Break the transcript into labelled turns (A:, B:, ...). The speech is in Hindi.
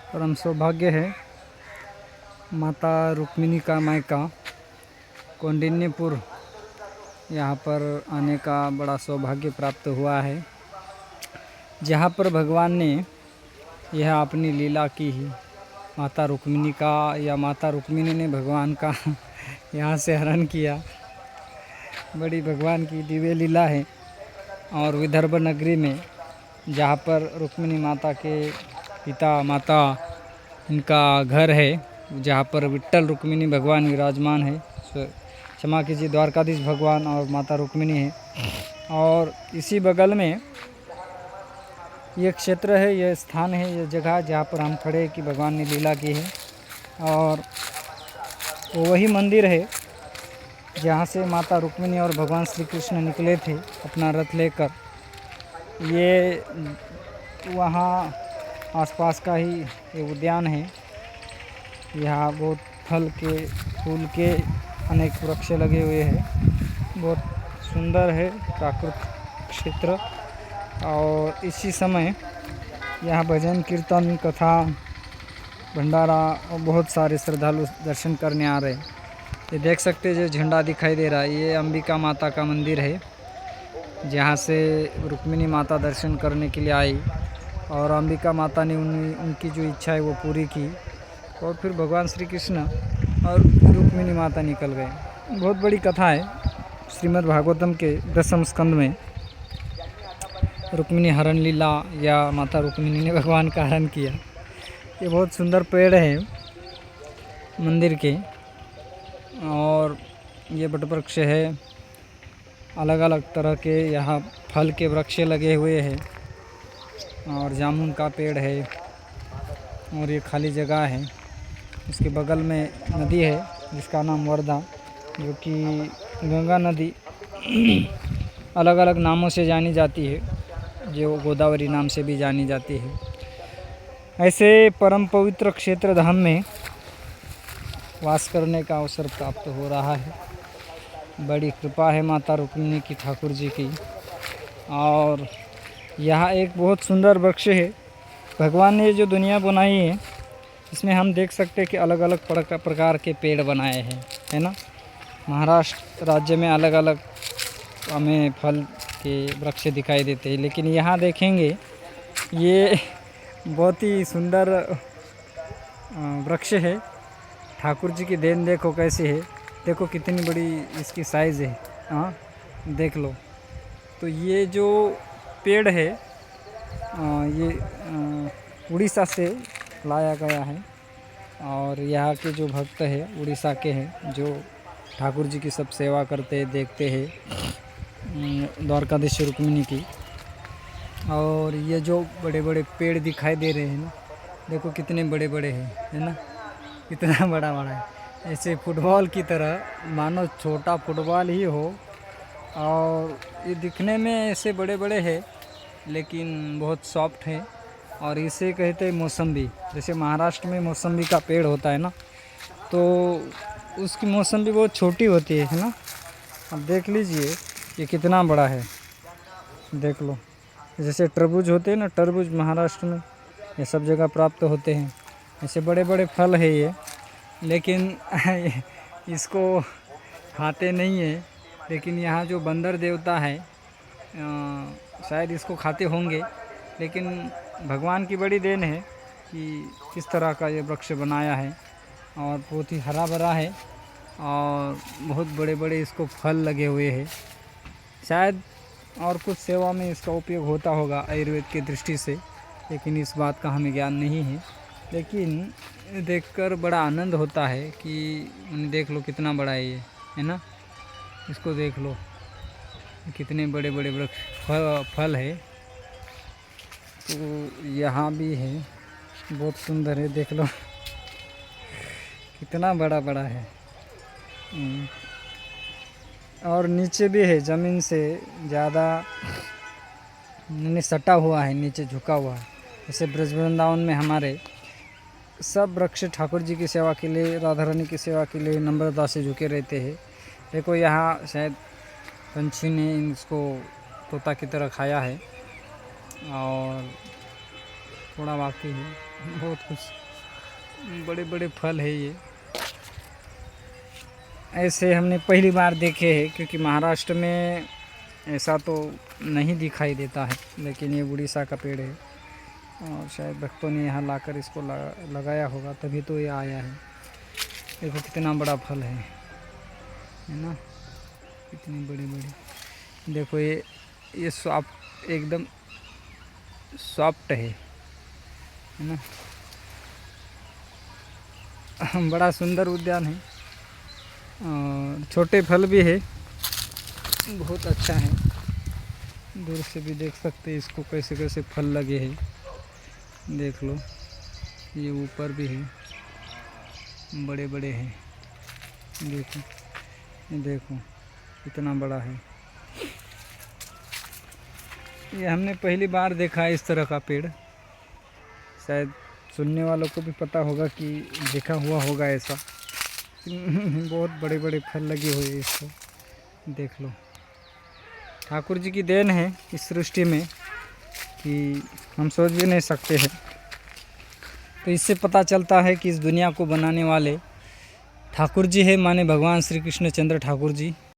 A: परम सौभाग्य है। माता रुक्मिणी का मायका कौंडिन्यपुर यहाँ पर आने का बड़ा सौभाग्य प्राप्त हुआ है, जहाँ पर भगवान ने यह अपनी लीला की ही। माता रुक्मिणी का या माता रुक्मिणी ने भगवान का यहाँ से हरण किया। बड़ी भगवान की दिव्य लीला है। और विदर्भ नगरी में जहाँ पर रुक्मिणी माता के पिता माता इनका घर है, जहाँ पर विट्ठल रुक्मिणी भगवान विराजमान है, क्षमा कीजिए द्वारकाधीश भगवान और माता रुक्मिणी है। और इसी बगल में ये क्षेत्र है, यह स्थान है, यह जगह जहाँ पर हम खड़े कि भगवान ने लीला की है। और वो वही मंदिर है जहाँ से माता रुक्मिणी और भगवान श्री कृष्ण निकले थे अपना रथ लेकर। ये वहाँ आसपास का ही ये उद्यान है। यहाँ बहुत फल के फूल के अनेक वृक्ष लगे हुए हैं। बहुत सुंदर है प्राकृतिक क्षेत्र। और इसी समय यहाँ भजन कीर्तन कथा भंडारा और बहुत सारे श्रद्धालु दर्शन करने आ रहे हैं। ये देख सकते हैं जो झंडा दिखाई दे रहा है, ये अंबिका माता का मंदिर है, जहाँ से रुक्मिणी माता दर्शन करने के लिए आई और अंबिका माता ने उनकी जो इच्छा है वो पूरी की। और फिर भगवान श्री कृष्ण और रुक्मिणी माता निकल गए। बहुत बड़ी कथा है श्रीमद् भागवतम के 10वें स्कंद में। रुक्मिणी हरण लीला या माता रुक्मिणी ने भगवान का हरण किया। ये बहुत सुंदर पेड़ है मंदिर के। और ये वटवृक्ष है, अलग अलग तरह के यहाँ फल के वृक्ष लगे हुए हैं। और जामुन का पेड़ है। और ये खाली जगह है। इसके बगल में नदी है जिसका नाम वर्धा, जो कि गंगा नदी अलग अलग नामों से जानी जाती है, जो गोदावरी नाम से भी जानी जाती है। ऐसे परम पवित्र क्षेत्र धाम में वास करने का अवसर प्राप्त हो रहा है। बड़ी कृपा है माता रुक्मिणी की, ठाकुर जी की। और यहाँ एक बहुत सुंदर वृक्ष है। भगवान ने जो दुनिया बनाई है इसमें हम देख सकते हैं कि अलग अलग प्रकार के पेड़ बनाए हैं, है ना। महाराष्ट्र राज्य में अलग अलग हमें फल के वृक्ष दिखाई देते हैं, लेकिन यहाँ देखेंगे ये बहुत ही सुंदर वृक्ष है। ठाकुर जी की देन देखो कैसी है, देखो कितनी बड़ी इसकी साइज़ है। हाँ देख लो। तो ये जो पेड़ है ये उड़ीसा से लाया गया है। और यहाँ के जो भक्त हैं उड़ीसा के हैं, जो ठाकुर जी की सब सेवा करते देखते हैं द्वारकाधीश रुक्मिणी की। और ये जो बड़े बड़े पेड़ दिखाई दे रहे हैं ना, देखो कितने बड़े बड़े हैं, है ना, कितना बड़ा बड़ा है। ऐसे फुटबॉल की तरह, मानो छोटा फुटबॉल ही हो। और ये दिखने में ऐसे बड़े बड़े हैं लेकिन बहुत सॉफ्ट है। और इसे कहते हैं मौसम्बी। जैसे महाराष्ट्र में मौसम्बी का पेड़ होता है ना, तो उसकी मौसम्बी बहुत छोटी होती है ना। अब देख लीजिए ये कितना बड़ा है, देख लो। जैसे तरबूज होते हैं ना, तरबूज महाराष्ट्र में ये सब जगह प्राप्त होते हैं। ऐसे बड़े बड़े फल है ये, लेकिन इसको खाते नहीं है। लेकिन यहाँ जो बंदर देवता है शायद इसको खाते होंगे। लेकिन भगवान की बड़ी देन है कि किस तरह का ये वृक्ष बनाया है। और बहुत ही हरा भरा है और बहुत बड़े बड़े इसको फल लगे हुए हैं। शायद और कुछ सेवा में इसका उपयोग होता होगा आयुर्वेद की दृष्टि से, लेकिन इस बात का हमें ज्ञान नहीं है। लेकिन देखकर बड़ा आनंद होता है कि देख लो कितना बड़ा है ये, है ना। इसको देख लो कितने बड़े बड़े वृक्ष फल है। तो यहाँ भी है, बहुत सुंदर है, देख लो कितना बड़ा बड़ा है। और नीचे भी है, ज़मीन से ज़्यादा सटा हुआ है, नीचे झुका हुआ है। जैसे ब्रज वृंदावन में हमारे सब वृक्ष ठाकुर जी की सेवा के लिए, राधा रानी की सेवा के लिए नम्रता से झुके रहते हैं। देखो यहाँ शायद पंछी ने इसको तोता की तरह खाया है और थोड़ा बाकी है। बहुत कुछ बड़े बड़े फल है ये। ऐसे हमने पहली बार देखे हैं, क्योंकि महाराष्ट्र में ऐसा तो नहीं दिखाई देता है। लेकिन ये उड़ीसा का पेड़ है और शायद भक्तों ने यहाँ लाकर इसको लगाया होगा, तभी तो ये आया है। देखो कितना बड़ा फल है ना, कितनी बड़ी बड़ी। देखो ये सॉफ्ट, एकदम सॉफ्ट है ना। बड़ा सुंदर उद्यान है और छोटे फल भी है, बहुत अच्छा है। दूर से भी देख सकते हैं इसको, कैसे कैसे फल लगे हैं, देख लो। ये ऊपर भी है, बड़े बड़े हैं। देखो, ये देखो कितना बड़ा है। ये हमने पहली बार देखा है इस तरह का पेड़। शायद सुनने वालों को भी पता होगा कि देखा हुआ होगा ऐसा। बहुत बड़े बड़े फल लगे हुए हैं इसको, देख लो। ठाकुर जी की देन है इस सृष्टि में कि हम सोच भी नहीं सकते हैं। तो इससे पता चलता है कि इस दुनिया को बनाने वाले ठाकुर जी है, माने भगवान श्री कृष्ण चंद्र ठाकुर जी।